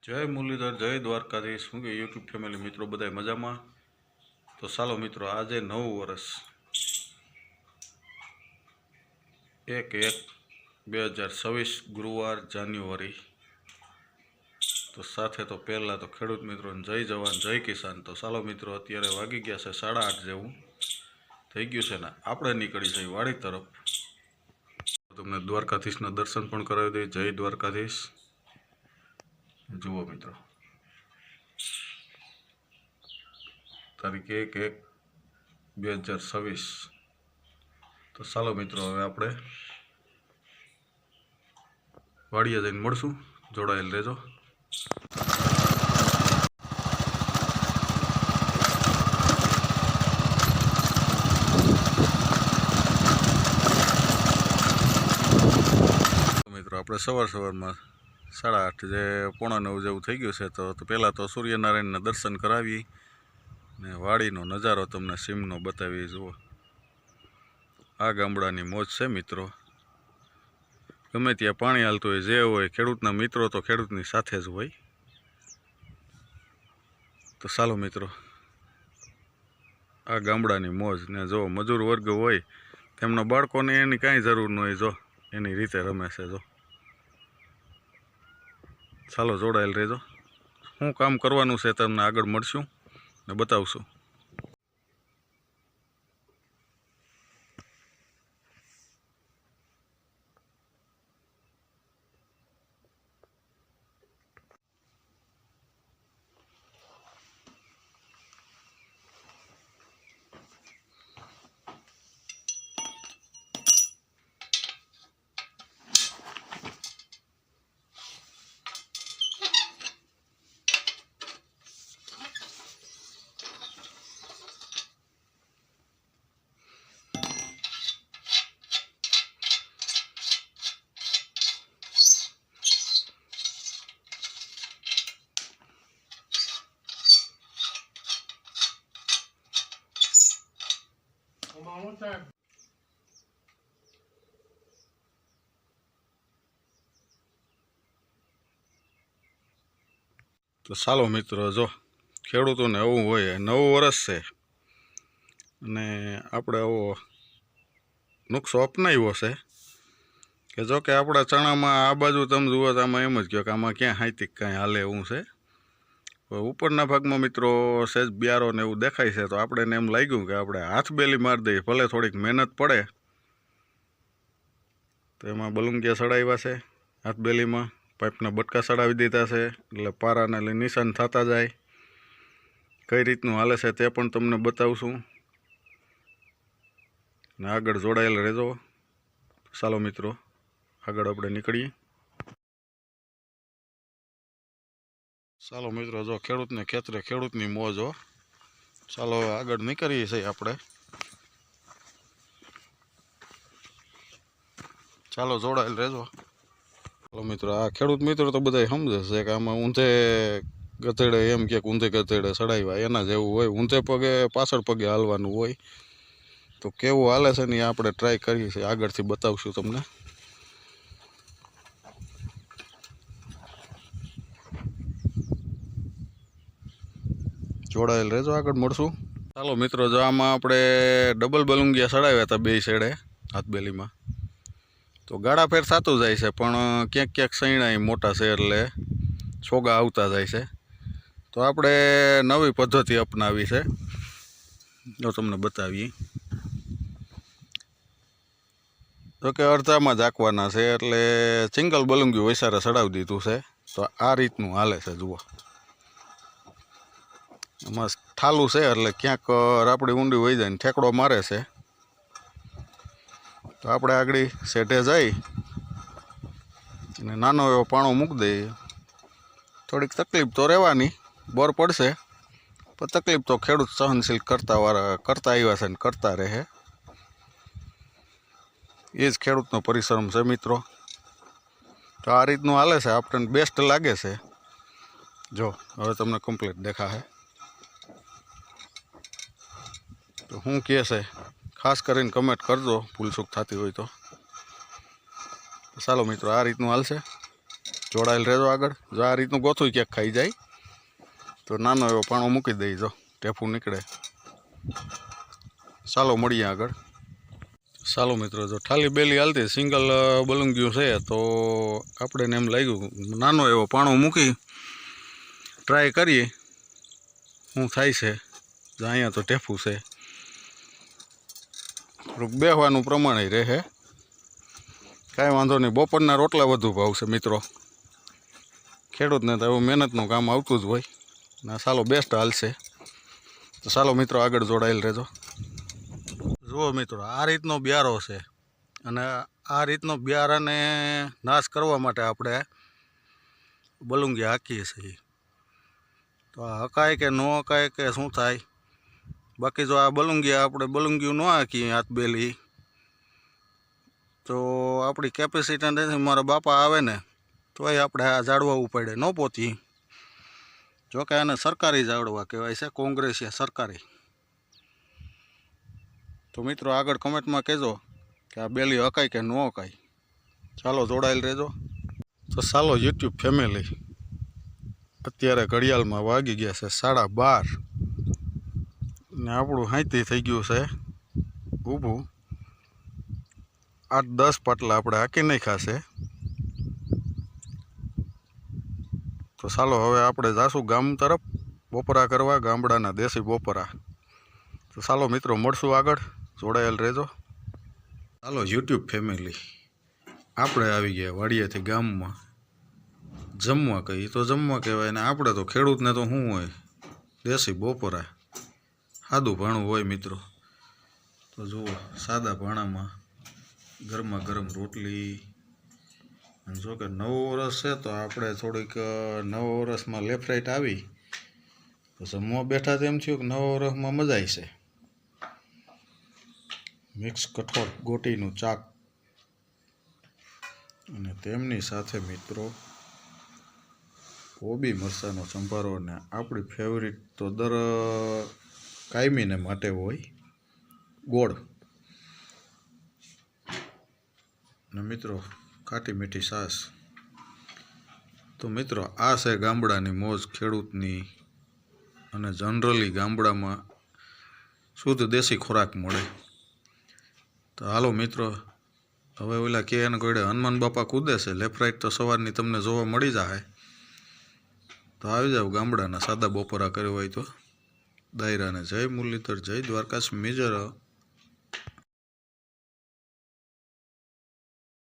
જય મુરલીધર, જય દ્વારકાધીશ. શું કે યુટ્યુબ ફેમિલી મિત્રો બધા મજામાં? તો ચાલો મિત્રો, આજે નવું વર્ષ 1/1/2026 ગુરુવાર જાન્યુઆરી. તો સાથે તો પહેલાં તો ખેડૂત મિત્રોને જય જવાન જય કિસાન. તો ચાલો મિત્રો, અત્યારે વાગી ગયા છે 8:30 જેવું થઈ ગયું છે ને આપણે નીકળી જઈએ વાડી તરફ. તમને દ્વારકાધીશના દર્શન પણ કરાવી દઈએ. જય દ્વારકાધીશ. જુઓ મિત્રો, તારીખ 1/1/2026. તો ચાલો મિત્રો, હવે આપણે વાડીએ જઈને મળશું. જોડાયેલ રહેજો. મિત્રો, આપણે સવારમાં 8:30 જે 8:45 જેવું થઈ ગયું છે. તો પહેલાં તો સૂર્યનારાયણના દર્શન કરાવી ને વાડીનો નજારો તમને સીમનો બતાવી. જુઓ, આ ગામડાની મોજ છે મિત્રો. ગમે ત્યાં પાણી હાલતું હોય, જે હોય, ખેડૂતના મિત્રો તો ખેડૂતની સાથે જ હોય. તો ચાલો મિત્રો, આ ગામડાની મોજ ને જો મજૂર વર્ગ હોય તેમના બાળકોને એની કાંઈ જરૂર ન હોય. જો એની રીતે રમે છે. જો ચાલો જોડાયેલ રહેજો. શું કામ કરવાનું છે તમને આગળ મળશું ને બતાવશું. તો ચાલો મિત્રો, જો ખેડૂતોને આવું હોય, નવું વર્ષ છે અને આપણે આવો નુસ્ખો અપનાવ્યો છે કે જો કે આપણા ચણામાં આ બાજુ તમે જુઓ તો આમાં એમ જ કહો કે આમાં ક્યાં હાઈતિક કાંઈ હાલે એવું છે. ઉપરના ભાગમાં મિત્રો સહેજ બ્યારો ને એવું દેખાય છે. તો આપણે એમ લાગ્યું કે આપણે હાથ બેલી મારી દઈએ, ભલે થોડીક મહેનત પડે. તો એમાં બલુંગિયા સડાવ્યા છે હાથ બેલીમાં, પાઇપના બટકા સડાવી દીધા છે એટલે પારાને લઈ નિશાન થતા જાય. કઈ રીતનું હાલે છે તે પણ તમને બતાવશું ને આગળ જોડાયેલ રહેજો. ચાલો મિત્રો, આગળ આપણે નીકળીએ. ચાલો મિત્રો, જો ખેડૂતને ખેતરે ખેડૂતની મોજ હો. ચાલો આગળ નીકળીએ છીએ આપણે. ચાલો જોડાયેલ રહેજો. ચાલો મિત્રો, આ ખેડૂત મિત્રો તો બધા સમજે છે કે આમાં ઊંધે ગધેડે એમ કે ઊંધે ગધેડે ચડાવ્યા એના જેવું હોય. ઊંધે પગે પાછળ પગે હાલવાનું હોય. તો કેવું હાલે છે ને એ આપણે ટ્રાય કરીએ છીએ, આગળથી બતાવશું તમને. જોડાયેલ રહેજો, આગળ મળશું. ચાલો મિત્રો, જો આમાં આપણે ડબલ બલુંગિયા ચડાવ્યા હતા બે સાઈડે હાથબેલીમાં. તો ગાળા ફેર થતું જાય છે, પણ ક્યાંક ક્યાંક સૈણા મોટા છે એટલે છોગા આવતા જાય છે. તો આપણે નવી પદ્ધતિ અપનાવી છે, જો તમને બતાવીએ. જો કે અડધામાં જ આંકવાના છે એટલે સિંગલ બલુંગિયું વૈસારે ચડાવી દીધું છે. તો આ રીતનું હાલે છે. જુઓ, એમાં ઠાલું છે એટલે ક્યાંક રાપડી ઊંડી વહી જાય ને ઠેકડો મારે છે. તો આપણે આગળ શેઠે જઈ અને નાનો એવો પાણો મૂકી દઈએ. થોડીક તકલીફ તો રહેવાની, બોર પડશે, પણ તકલીફ તો ખેડૂત સહનશીલ કરતા આવ્યા છે ને કરતા રહે. એ જ ખેડૂતનો પરિશ્રમ છે મિત્રો. તો આ રીતનું હાલે છે, આપણને બેસ્ટ લાગે છે. જો હવે તમને કમ્પ્લીટ દેખાશે. તો શું કહે છે ખાસ કરીને કમેન્ટ કરજો, ભૂલચૂક થતી હોય તો. ચાલો મિત્રો, આ રીતનું હાલશે. જોડાયેલ રહેજો આગળ. જો આ રીતનું ગોથું ક્યાંક ખાઈ જાય તો નાનો એવો પાણો મૂકી દઈ, જો ટેફું નીકળે. ચાલો મળીએ આગળ. ચાલો મિત્રો, જો ઠાલી બેલી હાલતી સિંગલ બલુંગિયું છે તો આપણે ને એમ લાગ્યું નાનો એવો પાણો મૂકી ટ્રાય કરીએ શું થાય છે. જો અહીંયા તો ટેફું છે, થોડુંક બેહવાનું પ્રમાણે રહે, કાંઈ વાંધો નહીં. બપોરના રોટલા વધુ ભાવશે મિત્રો, ખેડૂતને તો એવું મહેનતનું કામ આવતું જ હોય ને. ચાલો બેસ્ટ હાલશે. તો ચાલો મિત્રો આગળ જોડાયેલ રહેજો. જુઓ મિત્રો, આ રીતનો બ્યારો છે અને આ રીતનો બ્યારાને નાશ કરવા માટે આપણે બલુંગી હાંકીએ છીએ. તો આ હકાય કે ન હકાય કે શું થાય. બાકી જો આ બલુંગી આપણે બલુંગીયું ન હાંકીએ હાથ બેલી તો આપણી કેપેસિટી નથી. મારા બાપા આવે ને તોય આપણે આ ઝાડવા ઉપાડે ન પહોંચી. જોકે આને સરકારી ઝાડવા કહેવાય છે, કોંગ્રેસિયા સરકારી. તો મિત્રો આગળ કમેન્ટમાં કહેજો કે આ બેલી હકાય કે ન હકાય. ચાલો જોડાયેલ રહેજો. તો ચાલો યુટ્યુબ ફેમિલી, અત્યારે ઘડિયાળમાં વાગી ગયા છે 12:30 ને આપણું હાંતી થઈ ગયું છે ઊભું. 8-10 પાટલા આપણે હાંકી નાખ્યા છે. તો ચાલો હવે આપણે જાશું ગામ તરફ બપોરા કરવા, ગામડાના દેશી બપોરા. તો ચાલો મિત્રો મળશું આગળ, જોડાયેલ રહેજો. ચાલો યુટ્યુબ ફેમિલી, આપણે આવી ગયા વાડિયાથી ગામમાં જમવા. કહીએ તો જમવા કહેવાય ને, આપણે તો ખેડૂતને તો શું હોય, દેશી બપોરા સાદું ભાણું હોય મિત્રો. તો જુઓ સાદા ભાણામાં ગરમા ગરમ રોટલી. અને જો કે નવું વરસ છે તો આપણે થોડીક નવા વરસમાં લેફ્ટ આવી તો જમવા બેઠા તો એમ થયું કે નવા વરસમાં મજા આવશે. મિક્સ કઠોળ ગોટીનું ચાક અને તેમની સાથે મિત્રો કોબી મરચાંનો સંભારો. ને આપણી ફેવરિટ તો દર કાયમીને માટે હોય ગોળ. ને મિત્રો ખાટી મીઠી છાશ. તો મિત્રો આ છે ગામડાની મોજ ખેડૂતની. અને જનરલી ગામડામાં શુદ્ધ દેશી ખોરાક મળે. તો હાલો મિત્રો, હવે ઓલા કે એને ગોળે હનુમાન બાપા કૂદે છે, લેફ્ટ રાઈટ તો સવારની તમને જોવા મળી જાય. તો આવી જાવ ગામડાના સાદા બપોરા કર્યો હોય તો. દાયરાને જય મુરલીધર, જય દ્વારકાશ મેજર.